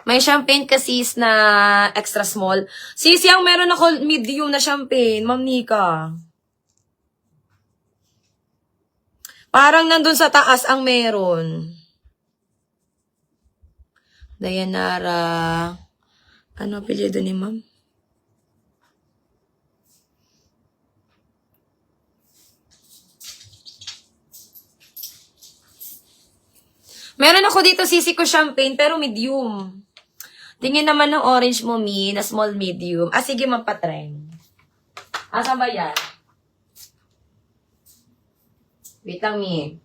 May champagne kasi na extra small. Sisi, ang meron ako medium na champagne, Ma'am Nika. Parang nandun sa taas ang meron. Dayanara. Ano apelyido ni Ma'am? Meron ako dito sisi ko champagne, pero medium. Tingin naman ng orange mo, Mi, na small medium. Ah, sige, mapatreng. Asan ba yan? Wait lang, Mi.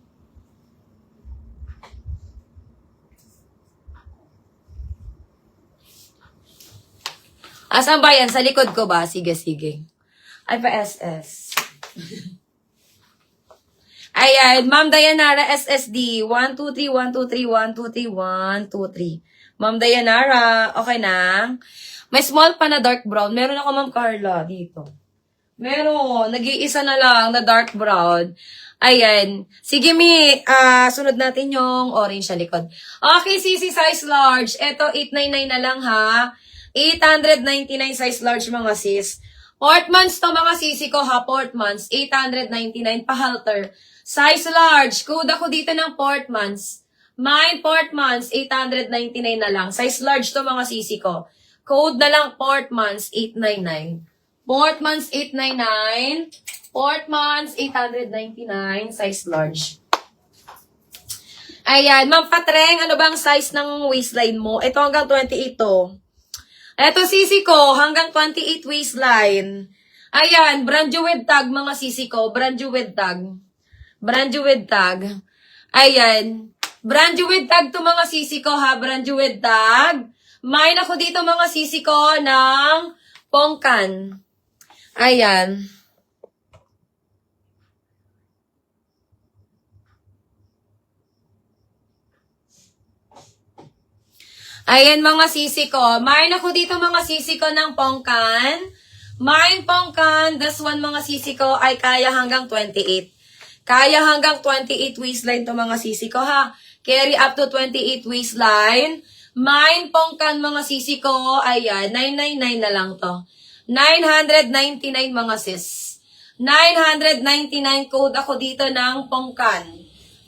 Asan ba yan? Sa likod ko ba? Sige, sige. Ay, pa SS. Ayan, Ma'am Dayanara, SSD. 1, 2, 3, 1, 2, 3, 1, 2, 3, 1, 2, 3. Ma'am Dayanara, okay na? May small pa na dark brown. Meron ako, Ma'am Carla, dito. Meron. Nag-iisa na lang na dark brown. Ayan. Sige, Mi. Sunod natin yung orange sa likod. Okay, CC size large. Ito, 899 na lang, ha? 899 size large, mga sis. Portmans to, mga sisi ko, ha? Portmans. 899 pa halter. Size large. Code ako dito ng Portmans. Mine Portmans, 899 na lang. Size large to, mga sisi ko. Code na lang Portmans, 899. Portmans, 899. Portmans, 899. Size large. Ayan. Ma'am Patreng, ano bang size ng waistline mo? Ito hanggang 28 to. Ito sisi ko, hanggang 28 waistline. Ayan, brand new with tag, mga sisi ko. Brand new with tag. Brand new with tag. Ayan. Brand new with tag to, mga sisi ko, ha? Brand new with tag. Mine ako dito, mga sisi ko, ng Pongkan. Ayan. Ayan, mga sisi ko. Mine ako dito, mga sisi ko, ng Pongkan. Mine Pongkan. This one, mga sisi ko, ay kaya hanggang 28. Kaya hanggang 28 waistline to, mga sisi ko, ha? Carry up to 28 waistline. Mine Pongkan, mga sisi ko, ayan, 999 na lang to. 999, mga sis. 999 code ako dito ng Pongkan.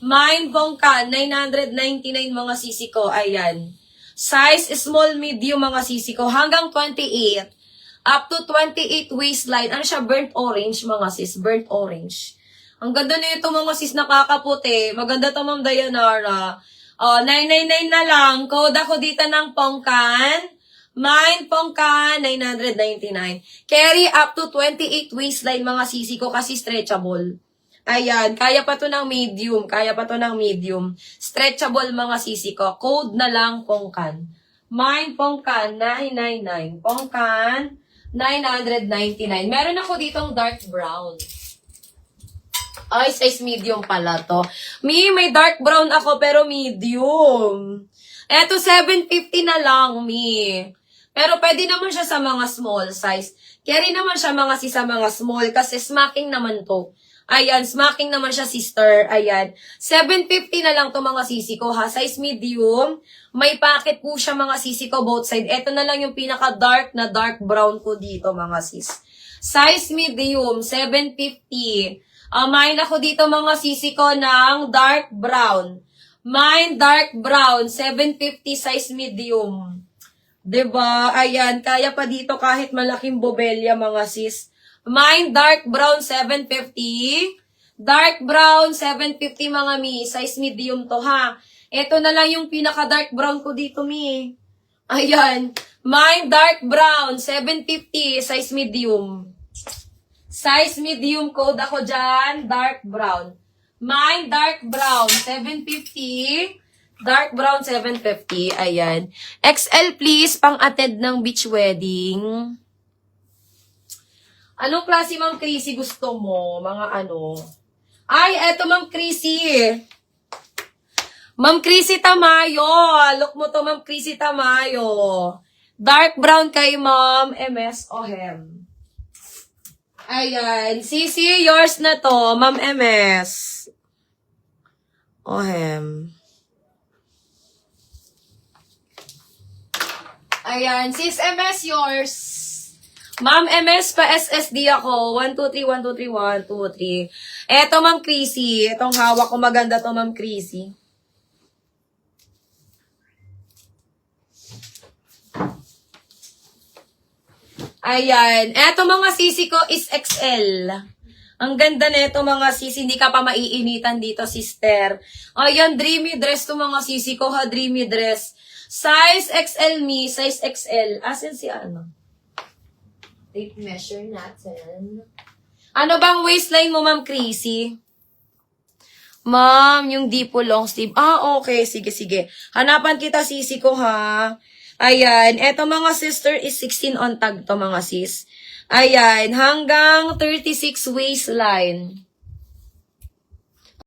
Mine Pongkan, 999, mga sisi ko, ayan. Size small medium, mga sisi ko, hanggang 28. Up to 28 waistline. Ano siya? Burnt orange, mga sis. Burnt orange. Ang ganda na ito, mga sis, nakakaputi. Maganda to, Ma'am Dayanara. 999 na lang. Code ako dito ng Pongkan. Mine Pongkan, 999. Carry up to 28 waistline, mga sisi ko, kasi stretchable. Ayan, kaya pa to ng medium. Kaya pa to ng medium. Stretchable, mga sisi ko. Code na lang Pongkan. Mine Pongkan, 999. Pongkan, 999. Meron ako ditong dark brown. Ay, size medium pala to. Mi, may dark brown ako pero medium. Eto, 750 na lang, Mi. Pero pwede naman siya sa mga small size. Carry naman siya, mga sis, sa mga small kasi smacking naman to. Ayan, smacking naman siya, sister. Ayan. 750 na lang to, mga sisi ko, ha? Size medium. May packet po siya, mga sisi ko, both side. Ito na lang yung pinaka-dark na dark brown ko dito, mga sis. Size medium, 750. Mine ako dito, mga sisi ko, ng dark brown. Mine dark brown, 750 size medium. 'Di ba? Ayan, kaya pa dito kahit malaking bobelya, mga sis. Mine dark brown, 750. Dark brown, 750, mga Mi. Size medium to, ha. Ito na lang yung pinaka-dark brown ko dito, Mi. Ayan. Mine dark brown, 750. Size medium. Size medium, code ako dyan, dark brown. Mine, dark brown, 750. Dark brown, 750. Ayan. XL, please, pang-attend ng beach wedding. Anong klase, Ma'am Chrissy, gusto mo? Mga ano? Ay, eto, Ma'am Chrissy. Ma'am Chrissy Tamayo. Look mo to, Ma'am Chrissy Tamayo. Dark brown kay Ma'am MS Ohem. Ayan. Sisi, yours na to, Ma'am MS. Ohem. Ayan, sis MS yours. Ma'am, MS pa SSD ako. 1, 2, 3, 1, 2, 3, 1, 2, 3. Eto, Ma'am Chrissy. Etong hawak ko maganda to, Ma'am Chrissy. Ayan. Eto mga sisi ko is XL. Ang ganda nito mga sisi. Hindi ka pa maiinitan dito, sister. Ayan, dreamy dress to mga sisi ko ha. Dreamy dress. Size XL me. Size XL. Asan si ano? Tape measure natin. Ano bang waistline mo, Ma'am Chrissy? Ma'am, yung di po long sleeve. Ah, okay. Sige, sige. Hanapan kita, sisi ko, ha? Ayan. Eto, mga sister, is 16 on tag to, mga sis. Ayan. Hanggang 36 waistline.